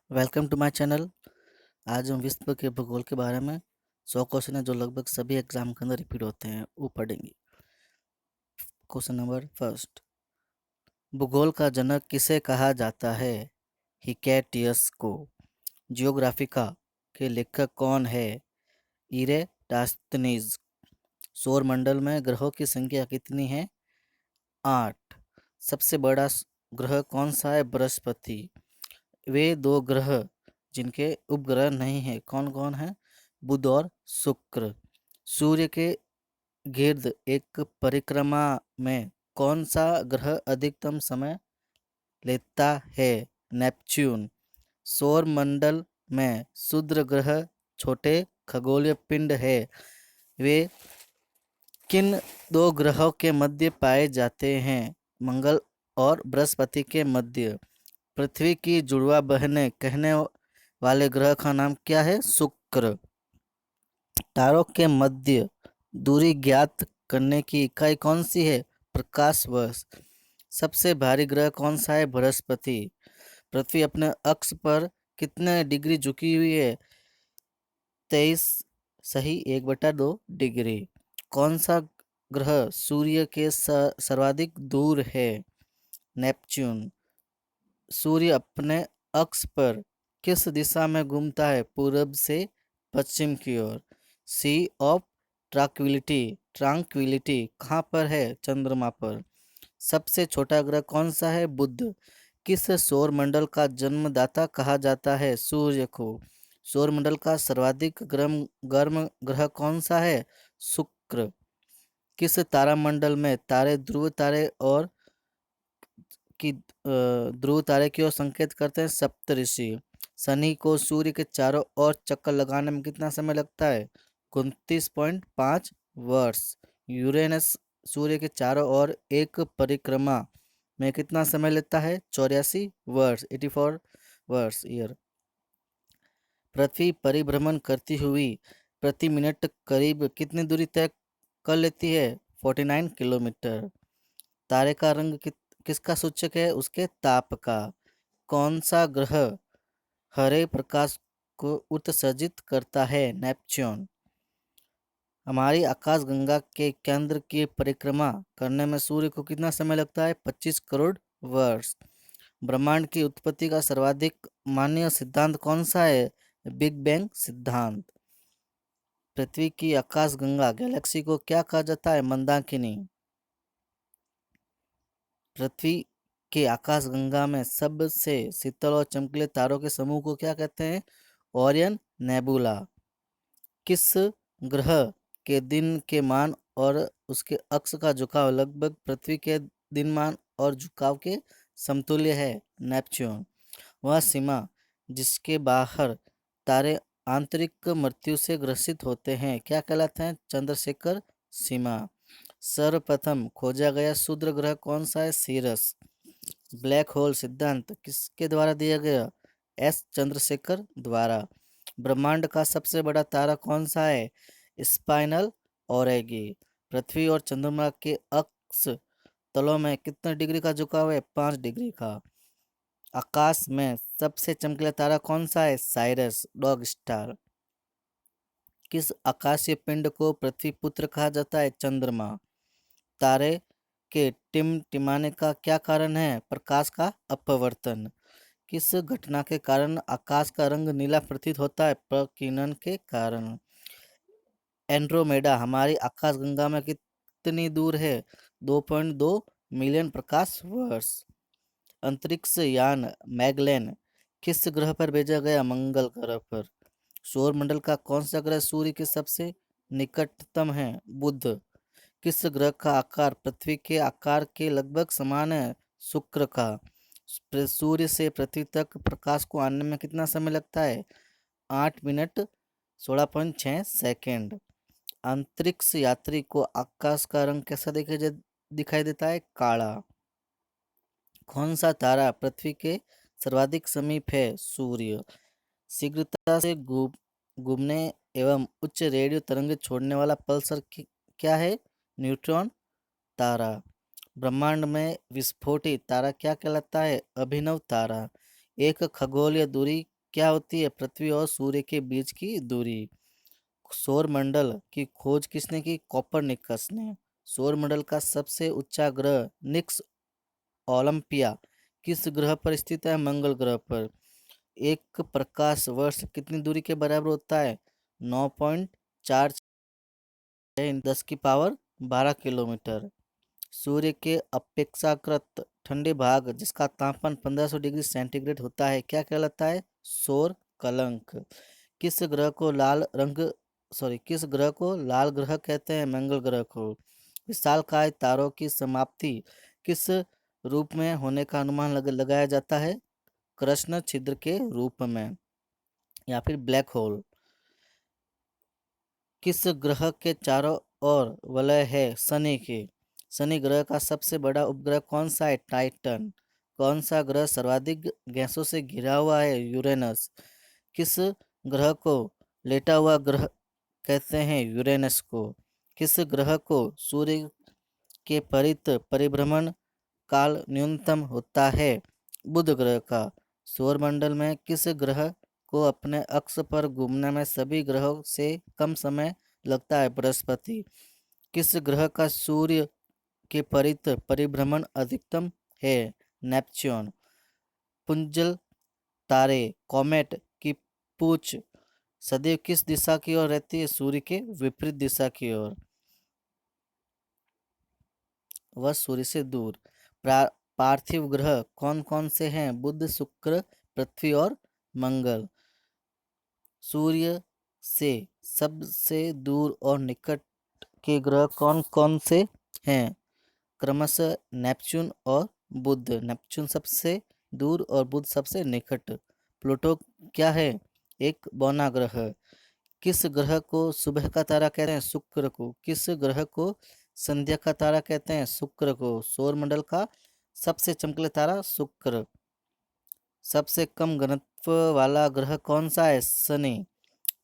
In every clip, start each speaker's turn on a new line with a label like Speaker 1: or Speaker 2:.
Speaker 1: Welcome to my channel. आज हम विश्व के भूगोल के बारे में 100 क्वेश्चन है जो लगभग सभी एग्जाम के अंदर रिपीट होते हैं वो पढ़ेंगे। क्वेश्चन नंबर फर्स्ट, भूगोल का जनक किसे कहा जाता है? हिकैटियस को। जियोग्राफिका के लेखक कौन है? इरेटास्थनीज। सौर मंडल में ग्रहों की संख्या कितनी है? 8। सबसे बड़ा ग्रह कौन सा है? बृहस्पति। वे दो ग्रह जिनके उपग्रह नहीं है कौन कौन है? बुध और शुक्र। सूर्य के गिर्द एक परिक्रमा में कौन सा ग्रह अधिकतम समय लेता है? नेपच्यून। सौर मंडल में क्षुद्र ग्रह छोटे खगोलीय पिंड है, वे किन दो ग्रहों के मध्य पाए जाते हैं? मंगल और बृहस्पति के मध्य। पृथ्वी की जुड़वा बहनें कहने वाले ग्रह का नाम क्या है? शुक्र। तारों के मध्य दूरी ज्ञात करने की इकाई कौन सी है? प्रकाश वर्ष। सबसे भारी ग्रह कौन सा है? बृहस्पति। पृथ्वी अपने अक्ष पर कितने डिग्री झुकी हुई है? 23 सही 1/2 डिग्री। कौन सा ग्रह सूर्य के सर्वाधिक दूर है? नेपच्यून। सूर्य अपने अक्ष पर किस दिशा में घूमता है? पूरब से पश्चिम की ओर। सी ऑफ ट्रांक्विलिटी कहाँ पर है? चंद्रमा पर। सबसे छोटा ग्रह कौन सा है? बुध। किस सौर मंडल का जन्मदाता कहा जाता है? सूर्य को। सौर मंडल का सर्वाधिक गर्म ग्रह कौन सा है? शुक्र। किस तारामंडल में तारे ध्रुव तारे की ओर संकेत करते हैं? सप्तऋषि। शनि को सूर्य के चारों ओर चक्कर लगाने में कितना समय लगता है? 29.5 वर्ष। यूरेनस सूर्य के चारों ओर एक परिक्रमा में कितना समय लेता है? 84 वर्ष, 84 वर्ष ईयर। पृथ्वी परिभ्रमण करती हुई प्रति मिनट करीब कितनी दूरी तय कर लेती है? 49 किलोमीटर। तारे का रंग किसका सूचक है? उसके ताप का। कौन सा ग्रह हरे प्रकाश को उत्सर्जित करता है? नेपच्यून। हमारी आकाशगंगा के केंद्र की परिक्रमा करने में सूर्य को कितना समय लगता है? 25 करोड़ वर्ष। ब्रह्मांड की उत्पत्ति का सर्वाधिक मान्य सिद्धांत कौन सा है? बिग बैंग सिद्धांत। पृथ्वी की आकाशगंगा गैलेक्सी को क्या कहा जाता है? मंदाकिनी। पृथ्वी के आकाशगंगा में सबसे शीतल और चमकीले तारों के समूह को क्या कहते हैं? Orion nebula. किस ग्रह के दिन के मान और उसके अक्ष का झुकाव लगभग पृथ्वी के दिनमान और झुकाव के समतुल्य है? नेपच्यून। वह सीमा जिसके बाहर तारे आंतरिक मृत्यु से ग्रसित होते हैं क्या कहलाते हैं? चंद्रशेखर सीमा। सर्वप्रथम खोजा गया क्षुद्र ग्रह कौन सा है? सीरस। ब्लैक होल सिद्धांत किसके द्वारा दिया गया? एस चंद्रशेखर द्वारा। ब्रह्मांड का सबसे बड़ा तारा कौन सा है? स्पाइनल ओरेगी। पृथ्वी और चंद्रमा के अक्ष तलों में कितने डिग्री का झुकाव है? 5 डिग्री का। आकाश में सबसे चमकीला तारा कौन सा है? Cyrus dog star. किस आकाशीय पिंड को पृथ्वी पुत्र कहा जाता है? चंद्रमा। तारे के टिमटिमाने का क्या कारण है? प्रकाश का अपवर्तन। किस घटना के कारण आकाश का रंग नीला प्रतीत होता है? प्रकीर्णन के कारण। एंड्रोमेडा हमारी आकाशगंगा में कितनी दूर है? 2.2 मिलियन प्रकाश वर्ष। अंतरिक्ष यान मैगलेन किस ग्रह पर भेजा गया? मंगल ग्रह पर। सौर मंडल का कौन सा ग्रह सूर्य के सबसे निकटतम है? बुध। किस ग्रह का आकार पृथ्वी के आकार के लगभग समान है? शुक्र का। सूर्य से पृथ्वी तक प्रकाश को आने में कितना समय लगता है? 8 मिनट 16.6 सेकेंड। अंतरिक्ष यात्री को आकाश का रंग कैसा दिखाई देता है? काला। कौन सा तारा पृथ्वी के सर्वाधिक समीप है? सूर्य। शीघ्रता से घूमने एवं उच्च रेडियो तरंग छोड़ने वाला पल्सर क्या है? न्यूट्रॉन तारा। ब्रह्मांड में विस्फोटित तारा क्या कहलाता है? अभिनव तारा। एक खगोलीय दूरी क्या होती है? पृथ्वी और सूर्य के बीच की दूरी। सौर मंडल की खोज किसने की? कोपरनिकस ने। सौर मंडल का सबसे ऊंचा ग्रह निक्स ओलंपिया किस ग्रह पर स्थित है? मंगल ग्रह पर। एक प्रकाश वर्ष कितनी दूरी के बराबर होता है? 9.4 10 की पावर 12 किलोमीटर। सूर्य के अपेक्षाकृत ठंडे भाग जिसका तापमान 1500 डिग्री सेंटीग्रेड होता है क्या कहलाता है? सौर कलंक। किस ग्रह को लाल ग्रह कहते हैं? मंगल ग्रह को। विशालकाय तारों की समाप्ति किस रूप में होने का अनुमान लगाया जाता है? कृष्ण छिद्र के रूप में या फिर ब्लैक होल। किस ग्रह के चारों ओर वलय है शनि के? शनि ग्रह का सबसे बड़ा उपग्रह कौन सा है? टाइटन। कौन सा ग्रह सर्वाधिक गैसों से घिरा हुआ है? यूरेनस। किस ग्रह को लेटा हुआ ग्रह कहते हैं? यूरेनस को। किस ग्रह को सूर्य के परिभ्रमण काल न्यूनतम होता है? बुध ग्रह का। सौरमंडल में किस ग्रह को अपने अक्ष पर घूमने में सभी ग्रहों से कम समय लगता है? बृहस्पति। किस ग्रह का सूर्य के परिभ्रमण अधिकतम है? नेपच्यून। पुंजल तारे कॉमेट की पूंछ सदैव किस दिशा की ओर रहती है? सूर्य के विपरीत दिशा की ओर। वह सूर्य से दूर। पार्थिव ग्रह कौन कौन से हैं? बुध, शुक्र, पृथ्वी और मंगल। सूर्य से सबसे दूर और निकट के ग्रह कौन कौन से हैं? क्रमशः नेपच्यून और बुध। नेपच्यून सबसे दूर और बुध सबसे निकट। प्लूटो क्या है? एक बौना ग्रह। किस ग्रह को सुबह का तारा कहते हैं? शुक्र को। किस ग्रह को संध्या का तारा कहते हैं? शुक्र को। सौरमंडल का सबसे चमकीला तारा शुक्र। सबसे कम घनत्व वाला ग्रह कौन सा है? शनि।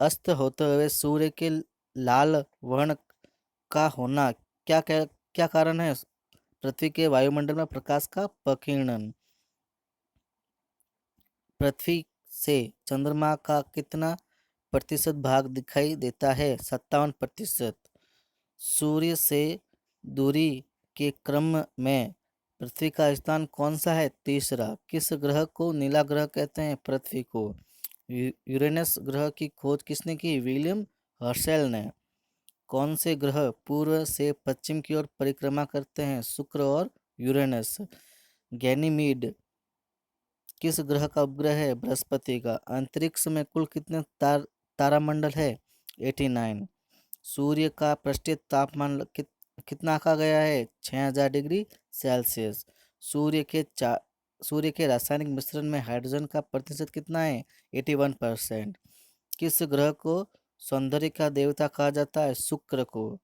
Speaker 1: अस्त होते हुए सूर्य के लाल वर्ण का होना क्या कारण है? पृथ्वी के वायुमंडल में प्रकाश का प्रकीर्णन। पृथ्वी से चंद्रमा का कितना प्रतिशत भाग दिखाई देता है? 57%। सूर्य से दूरी के क्रम में पृथ्वी का स्थान कौन सा है? तीसरा। किस ग्रह को नीला ग्रह कहते हैं? पृथ्वी को। यूरेनस ग्रह की खोज किसने की? विलियम हर्शेल ने। कौन से ग्रह पूर्व से पश्चिम की ओर परिक्रमा करते हैं? शुक्र और यूरेनस। गैनीमीड किस ग्रह का उपग्रह है? बृहस्पति का। अंतरिक्ष में कुल कितने तारामंडल है? 89। सूर्य का पृष्ठीय तापमान कितना आंका गया है? 6000 डिग्री सेल्सियस। सूर्य के रासायनिक मिश्रण में हाइड्रोजन का प्रतिशत कितना है? 81%। किस ग्रह को सौंदर्य का देवता कहा जाता है? शुक्र को।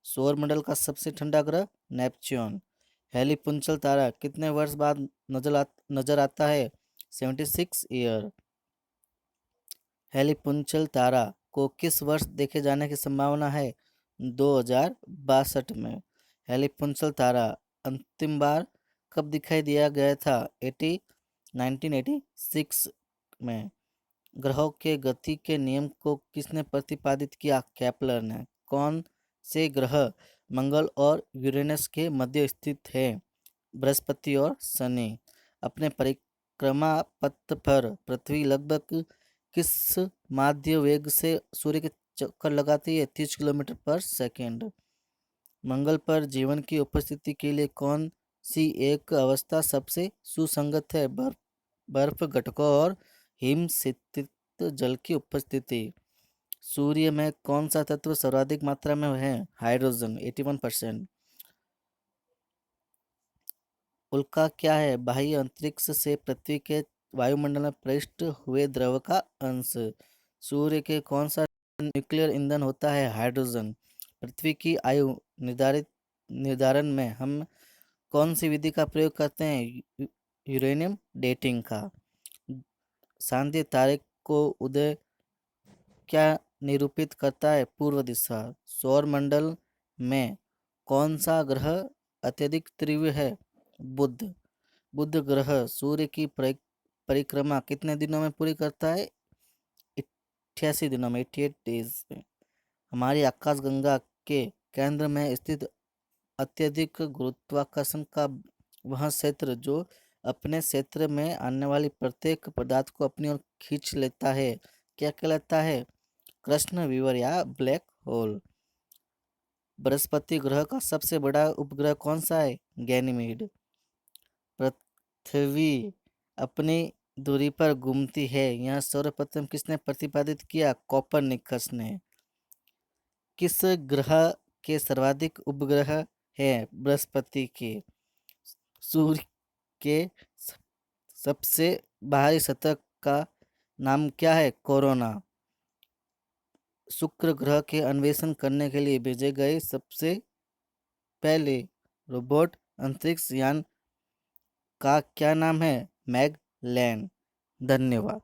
Speaker 1: सौरमंडल का सबसे ठंडा ग्रह नेपच्यून। हेलीपुंचल तारा कितने वर्ष बाद नजर आता है? 76 ईयर। हेलीपुंचल तारा को किस वर्ष देखे जाने की संभावना है? 2062 में। हेलीपुंचल तारा अंतिम बार कब दिखाई दिया गया था? 1986 में। ग्रहों के गति के नियम को किसने प्रतिपादित किया? केपलर ने। कौन से ग्रह मंगल और यूरेनस के मध्य स्थित है? बृहस्पति और शनि। अपने परिक्रमा पथ पर पृथ्वी लगभग किस माध्य वेग से सूर्य के चक्कर लगाती है? 30 किलोमीटर पर सेकेंड। मंगल पर जीवन की उपस्थिति के लिए कौन सी एक अवस्था सबसे सुसंगत है? बर्फ घटकों और हिम स्थित जल की उपस्थिति। सूर्य में कौन सा तत्व सर्वाधिक मात्रा में है? हाइड्रोजन 81%। उल्का क्या है? बाह्य अंतरिक्ष से पृथ्वी के वायुमंडल में प्रविष्ट हुए द्रव का अंश। सूर्य के कौन सा न्यूक्लियर ईंधन होता है? हाइड्रोजन। पृथ्वी की आयु निर्धारण में हम कौन सी विधि का प्रयोग करते हैं? यूरेनियम डेटिंग का। शांति तारे को उदय क्या निरूपित करता है? पूर्व दिशा। सौर मंडल में कौन सा ग्रह अत्यधिक तीव्र है? बुध। बुध ग्रह सूर्य की परिक्रमा कितने दिनों में पूरी करता है? 88 दिनों में, 88 डेज में। हमारी आकाशगंगा के केंद्र में स्थित अत्यधिक गुरुत्वाकर्षण का वह क्षेत्र जो अपने क्षेत्र में आने वाली प्रत्येक पदार्थ को अपनी ओर खींच लेता है, क्या कहलाता है? कृष्ण विवर या ब्लैक होल। बृहस्पति ग्रह का सबसे बड़ा उपग्रह कौन सा है? गैनीमेड। पृथ्वी अपनी दूरी पर घूमती है, यह सर्वप्रथम किसने प्रतिपादित किया? कोपरनिकस ने। किस ग्रह के सर्वाधिक उपग्रह हैं? बृहस्पति के। सूर्य के सबसे बाहरी सतह का नाम क्या है? कोरोना। शुक्र ग्रह के अन्वेषण करने के लिए भेजे गए सबसे पहले रोबोट अंतरिक्ष यान का क्या नाम है? मैगलैंड। धन्यवाद।